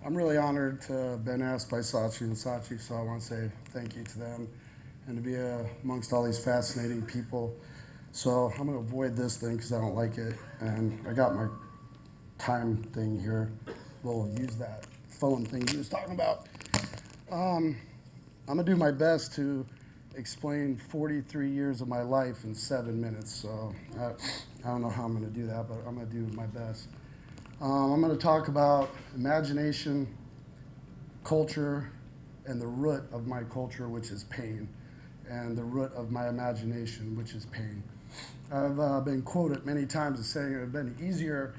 I'm really honored to have been asked by Sachi and Sachi, so I want to say thank you to them and to be amongst all these fascinating people. So I'm going to avoid this thing because I don't like it, and I got my time thing here. We'll use that phone thing you was talking about. I'm going to do my best to explain 43 years of my life in 7 minutes. So I don't know how I'm going to do that, but I'm going to do my best. I'm going to talk about imagination, culture, and the root of my culture, which is pain, and the root of my imagination, which is pain. I've been quoted many times as saying it would have been easier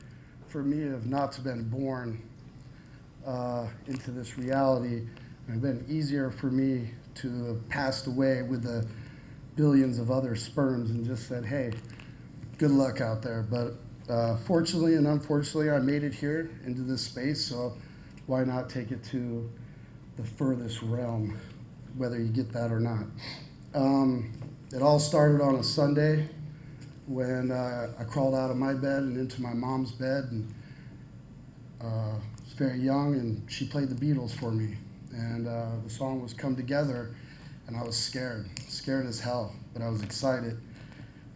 for me if not to have been born into this reality. It would have been easier for me to have passed away with the billions of other sperms and just said, hey, good luck out there. But fortunately and unfortunately, I made it here into this space, so why not take it to the furthest realm, whether you get that or not. It all started on a Sunday when I crawled out of my bed and into my mom's bed, and I was very young, and she played the Beatles for me. And the song was Come Together, and I was scared as hell, but I was excited.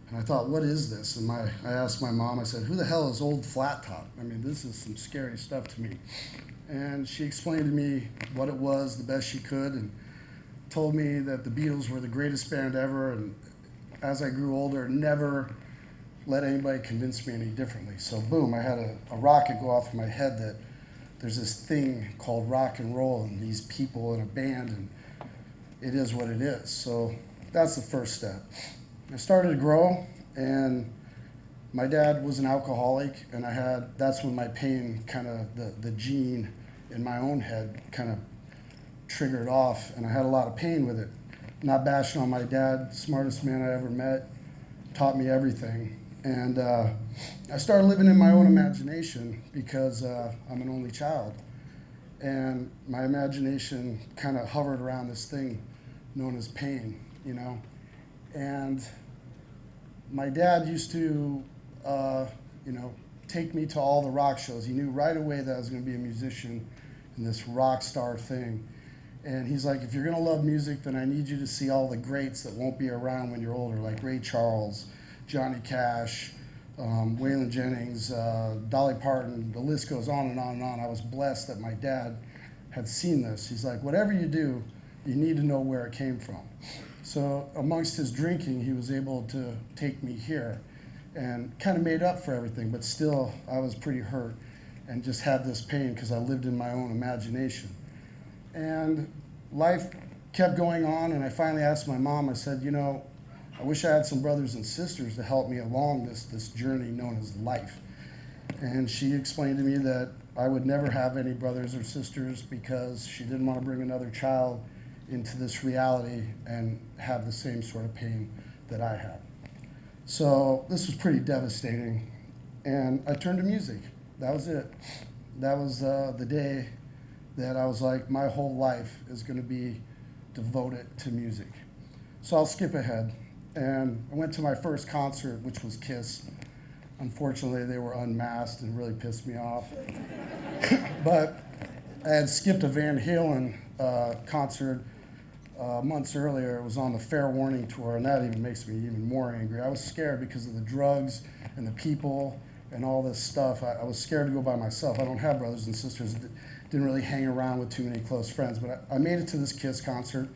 And I thought, what is this? And I asked my mom, I said, who the hell is Old Flat Top? I mean, this is some scary stuff to me. And she explained to me what it was the best she could, and told me that the Beatles were the greatest band ever, and as I grew older, never let anybody convince me any differently. So boom, I had a rocket go off in my head that there's this thing called rock and roll and these people in a band, and it is what it is. So that's the first step. I started to grow, and my dad was an alcoholic, and that's when my pain kind of, the gene in my own head kind of triggered off, and I had a lot of pain with it. Not bashing on my dad, smartest man I ever met, taught me everything. And I started living in my own imagination because I'm an only child. And my imagination kind of hovered around this thing known as pain, you know. And my dad used to, take me to all the rock shows. He knew right away that I was going to be a musician in this rock star thing. And he's like, if you're going to love music, then I need you to see all the greats that won't be around when you're older, like Ray Charles, Johnny Cash, Waylon Jennings, Dolly Parton. The list goes on and on and on. I was blessed that my dad had seen this. He's like, whatever you do, you need to know where it came from. So amongst his drinking, he was able to take me here and kind of made up for everything, but still I was pretty hurt and just had this pain because I lived in my own imagination. And life kept going on, and I finally asked my mom, I said, I wish I had some brothers and sisters to help me along this journey known as life. And she explained to me that I would never have any brothers or sisters because she didn't want to bring another child into this reality and have the same sort of pain that I had. So this was pretty devastating, and I turned to music. That was it. That was the day that I was like, my whole life is going to be devoted to music. So I'll skip ahead. And I went to my first concert, which was Kiss. Unfortunately, they were unmasked and really pissed me off. But I had skipped a Van Halen concert months earlier. It was on the Fair Warning tour, and that even makes me even more angry. I was scared because of the drugs and the people and all this stuff. I was scared to go by myself. I don't have brothers and sisters. Didn't really hang around with too many close friends, but I made it to this Kiss concert,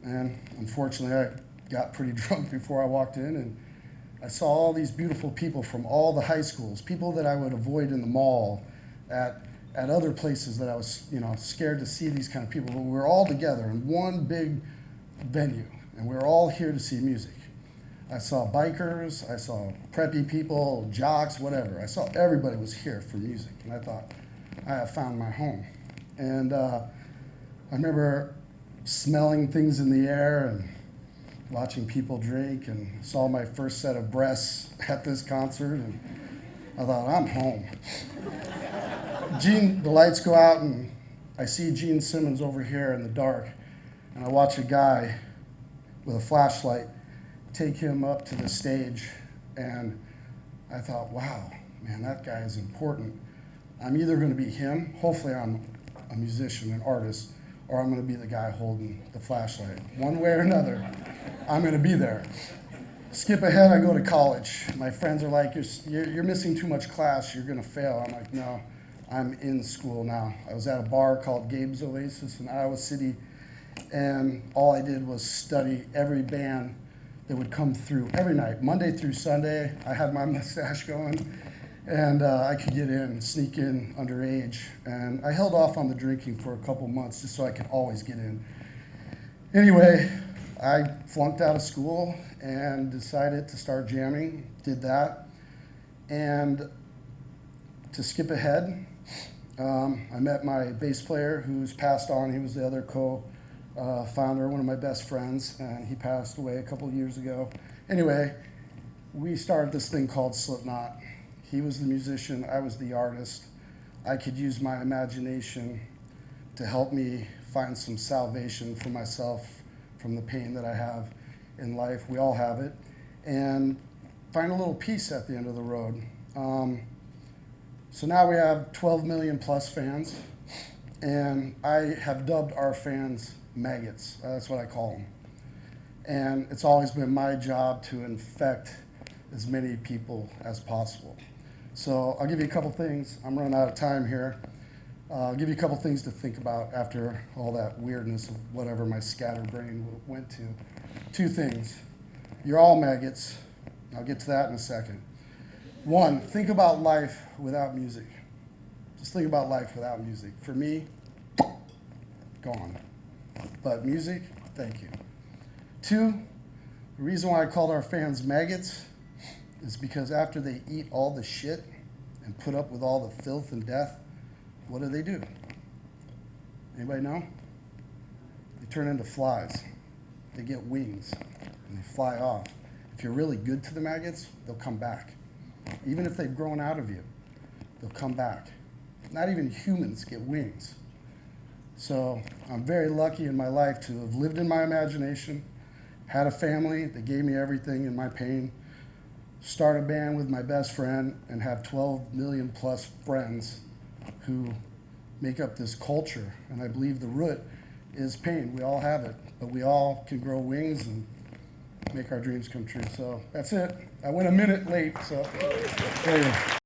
and unfortunately I got pretty drunk before I walked in, and I saw all these beautiful people from all the high schools, people that I would avoid in the mall, at other places that I was scared to see these kind of people, but we were all together in one big venue, and we were all here to see music. I saw bikers, I saw preppy people, jocks, whatever. I saw everybody was here for music, and I thought, I have found my home. And I remember smelling things in the air and watching people drink, and saw my first set of breasts at this concert, and I thought, I'm home. The lights go out, and I see Gene Simmons over here in the dark, and I watch a guy with a flashlight take him up to the stage, and I thought, wow, man, that guy is important. I'm either going to be him, hopefully I'm a musician, an artist, or I'm going to be the guy holding the flashlight. One way or another, I'm going to be there. Skip ahead, I go to college. My friends are like, you're missing too much class, you're going to fail. I'm like, no, I'm in school now. I was at a bar called Gabe's Oasis in Iowa City, and all I did was study every band that would come through every night, Monday through Sunday. I had my mustache going, and I could get in, sneak in underage. And I held off on the drinking for a couple months just so I could always get in. Anyway, I flunked out of school and decided to start jamming, did that. And to skip ahead, I met my bass player who's passed on. He was the other co-founder, one of my best friends, and he passed away a couple years ago. Anyway, we started this thing called Slipknot. He was the musician, I was the artist. I could use my imagination to help me find some salvation for myself from the pain that I have in life. We all have it. And find a little peace at the end of the road. So now we have 12 million plus fans, and I have dubbed our fans maggots. That's what I call them. And it's always been my job to infect as many people as possible. So I'll give you a couple things. I'm running out of time here. I'll give you a couple things to think about after all that weirdness of whatever my scatterbrain went to. Two things. You're all maggots. I'll get to that in a second. One, think about life without music. Just think about life without music. For me, gone. But music, thank you. Two, the reason why I called our fans maggots is because after they eat all the shit and put up with all the filth and death, what do? Anybody know? They turn into flies. They get wings and they fly off. If you're really good to the maggots, they'll come back. Even if they've grown out of you, they'll come back. Not even humans get wings. So I'm very lucky in my life to have lived in my imagination, had a family that gave me everything in my pain, start a band with my best friend, and have 12 million plus friends who make up this culture. And I believe the root is pain. We all have it, but we all can grow wings and make our dreams come true. So that's it. I went a minute late, so there you go.